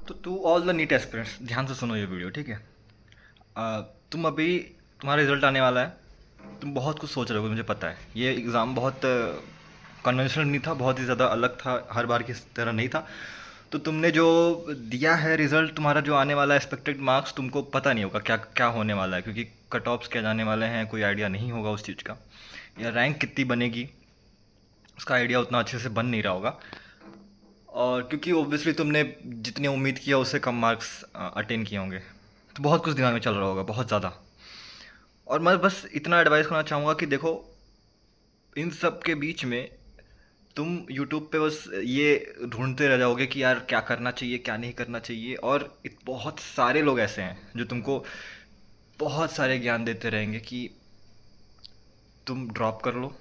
तो to all the NEET aspirants ध्यान से सुनो ये वीडियो, ठीक है। तुम अभी तुम्हारा रिजल्ट आने वाला है। तुम बहुत कुछ सोच रहे हो, मुझे पता है। ये एग्ज़ाम बहुत कन्वेंशनल नहीं था, बहुत ही ज़्यादा अलग था, हर बार की तरह नहीं था। तो तुमने जो दिया है रिज़ल्ट, तुम्हारा जो आने वाला एक्सपेक्टेड मार्क्स, तुमको पता नहीं होगा क्या क्या होने वाला है, क्योंकि कट ऑफ्स क्या जाने वाले हैं, कोई आइडिया नहीं होगा उस चीज़ का, या रैंक कितनी बनेगी उसका आइडिया उतना अच्छे से बन नहीं रहा होगा। और क्योंकि ओब्वियसली तुमने जितनी उम्मीद किया उससे कम मार्क्स अटेन किए होंगे, तो बहुत कुछ दिमाग में चल रहा होगा, बहुत ज़्यादा। और मैं बस इतना एडवाइस करना चाहूँगा कि देखो, इन सब के बीच में तुम यूट्यूब पे बस ये ढूंढते रह जाओगे कि यार क्या करना चाहिए क्या नहीं करना चाहिए, और बहुत सारे लोग ऐसे हैं जो तुमको बहुत सारे ज्ञान देते रहेंगे कि तुम ड्रॉप कर लो,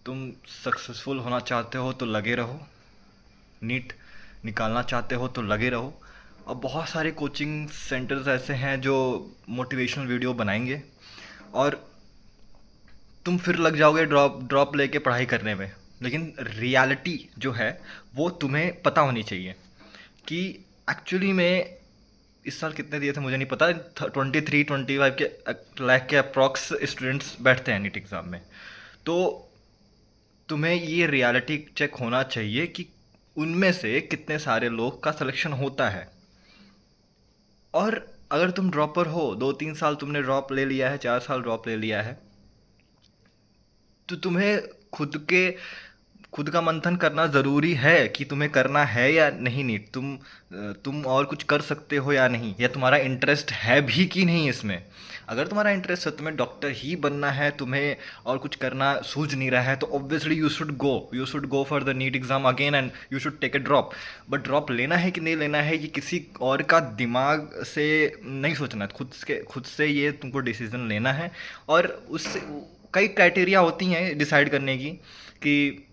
तुम सक्सेसफुल होना चाहते हो तो लगे रहो, नीट निकालना चाहते हो तो लगे रहो। और बहुत सारे कोचिंग सेंटर्स ऐसे हैं जो मोटिवेशनल वीडियो बनाएंगे, और तुम फिर लग जाओगे ड्रॉप ड्रॉप लेके पढ़ाई करने में। लेकिन रियलिटी जो है वो तुम्हें पता होनी चाहिए कि एक्चुअली में इस साल कितने दिए थे मुझे नहीं पता, 23-25 के लाख के अप्रॉक्स स्टूडेंट्स बैठते हैं नीट एग्ज़ाम में। तो तुम्हें ये रियलिटी चेक होना चाहिए कि उनमें से कितने सारे लोग का सिलेक्शन होता है। और अगर तुम ड्रॉपर हो, 2-3 साल तुमने ड्रॉप ले लिया है, 4 साल ड्रॉप ले लिया है, तो तुम्हें खुद का मंथन करना ज़रूरी है कि तुम्हें करना है या नहीं। नीट तुम और कुछ कर सकते हो या नहीं, या तुम्हारा इंटरेस्ट है भी कि नहीं इसमें। अगर तुम्हारा इंटरेस्ट है, तुम्हें डॉक्टर ही बनना है, तुम्हें और कुछ करना सूझ नहीं रहा है, तो obviously you should go for the NEET exam again and you should take a drop. But drop लेना है कि नहीं लेना है, ये किसी और का दिमाग से नहीं सोचना है, खुद से ये तुमको डिसीजन लेना है। और उससे कई क्राइटेरिया होती हैं डिसाइड करने की, कि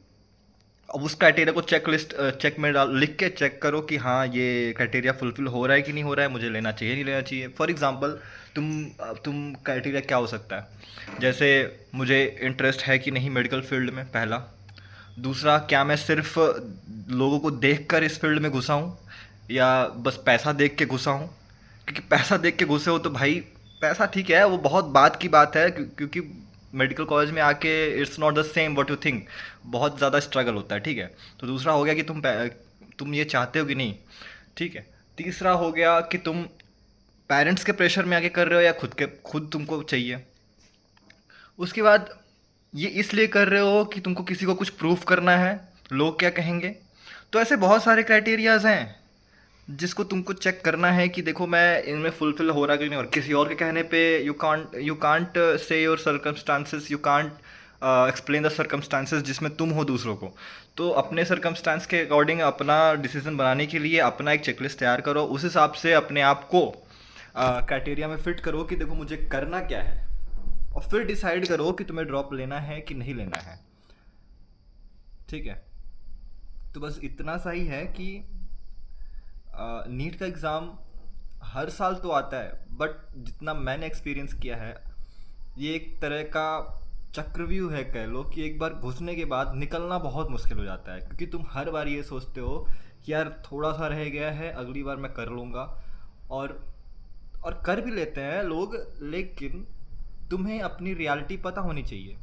अब उस क्राइटेरिया को चेक में डाल लिख के चेक करो कि हाँ ये क्राइटेरिया फुलफिल हो रहा है कि नहीं हो रहा है, मुझे लेना चाहिए नहीं लेना चाहिए। फॉर एग्जांपल, तुम क्राइटेरिया क्या हो सकता है, जैसे मुझे इंटरेस्ट है कि नहीं मेडिकल फील्ड में, पहला। दूसरा, क्या मैं सिर्फ लोगों को देख कर इस फील्ड में घुसा हूँ, या बस पैसा देख के घुसा हूँ। क्योंकि पैसा देख के घुसे हो तो भाई, पैसा ठीक है, वो बहुत बात की बात है, क्योंकि मेडिकल कॉलेज में आके it's not the same what you think, बहुत ज़्यादा स्ट्रगल होता है, ठीक है। तो दूसरा हो गया कि तुम ये चाहते हो कि नहीं, ठीक है। तीसरा हो गया कि तुम पेरेंट्स के प्रेशर में आके कर रहे हो, या खुद तुमको चाहिए। उसके बाद ये इसलिए कर रहे हो कि तुमको किसी को कुछ प्रूफ करना है, लोग क्या कहेंगे। तो ऐसे बहुत सारे क्राइटेरियाज हैं जिसको तुमको चेक करना है कि देखो मैं इनमें फुलफिल हो रहा कि नहीं। और किसी और के कहने पे you can't say your circumstances, you can't explain the circumstances जिसमें तुम हो दूसरों को। तो अपने सर्कमस्टांस के अकॉर्डिंग अपना डिसीजन बनाने के लिए अपना एक चेकलिस्ट तैयार करो, उस हिसाब से अपने आप को क्राइटेरिया में फिट करो कि देखो मुझे करना क्या है, और फिर डिसाइड करो कि तुम्हें ड्रॉप लेना है कि नहीं लेना है, ठीक है। तो बस इतना सा ही है कि नीट का एग्ज़ाम हर साल तो आता है, बट जितना मैंने एक्सपीरियंस किया है, ये एक तरह का चक्रव्यूह है कह लो, कि एक बार घुसने के बाद निकलना बहुत मुश्किल हो जाता है, क्योंकि तुम हर बार ये सोचते हो कि यार थोड़ा सा रह गया है, अगली बार मैं कर लूँगा। और और कर भी लेते हैं लोग, लेकिन तुम्हें अपनी रियलिटी पता होनी चाहिए,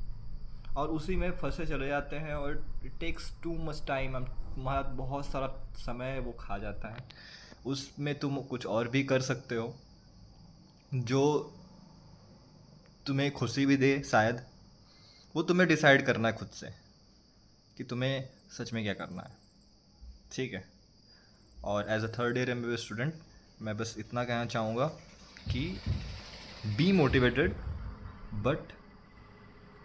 और उसी में फंसे चले जाते हैं, और it takes too much time, तुम्हारा बहुत सारा समय वो खा जाता है। उसमें तुम कुछ और भी कर सकते हो जो तुम्हें खुशी भी दे शायद। वो तुम्हें डिसाइड करना है खुद से कि तुम्हें सच में क्या करना है, ठीक है। और as a third year M student, मैं बस इतना कहना चाहूँगा कि बी मोटिवेटेड, बट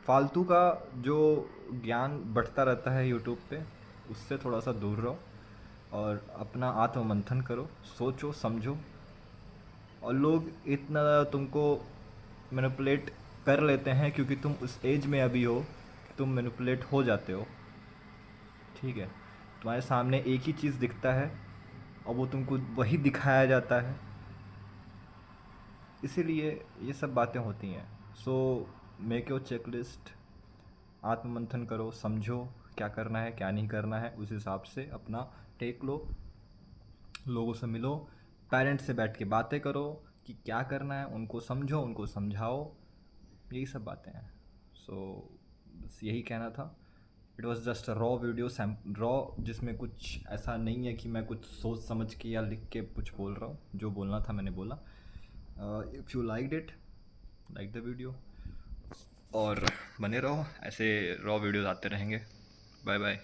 फालतू का जो ज्ञान बढ़ता रहता है यूट्यूब पे, उससे थोड़ा सा दूर रहो, और अपना आत्ममंथन करो, सोचो समझो। और लोग इतना तुमको मैनिपुलेट कर लेते हैं क्योंकि तुम उस एज में अभी हो कि तुम मैनिपुलेट हो जाते हो, ठीक है। तुम्हारे सामने एक ही चीज़ दिखता है, और वो तुमको वही दिखाया जाता है, इसीलिए ये सब बातें होती हैं। सो मेक योर चेकलिस्ट, आत्ममंथन करो, समझो क्या करना है क्या नहीं करना है, उस हिसाब से अपना टेक लो, लोगों से मिलो, पेरेंट्स से बैठ के बातें करो कि क्या करना है, उनको समझो, उनको समझाओ, यही सब बातें हैं। सो बस यही कहना था। It was just a raw video, raw, जिसमें कुछ ऐसा नहीं है कि मैं कुछ सोच समझ के या लिख के कुछ बोल रहा हूँ। जो बोलना था मैंने बोला। If you like it, like the video, और बने रहो, ऐसे रॉ वीडियोज़ आते रहेंगे। Bye bye.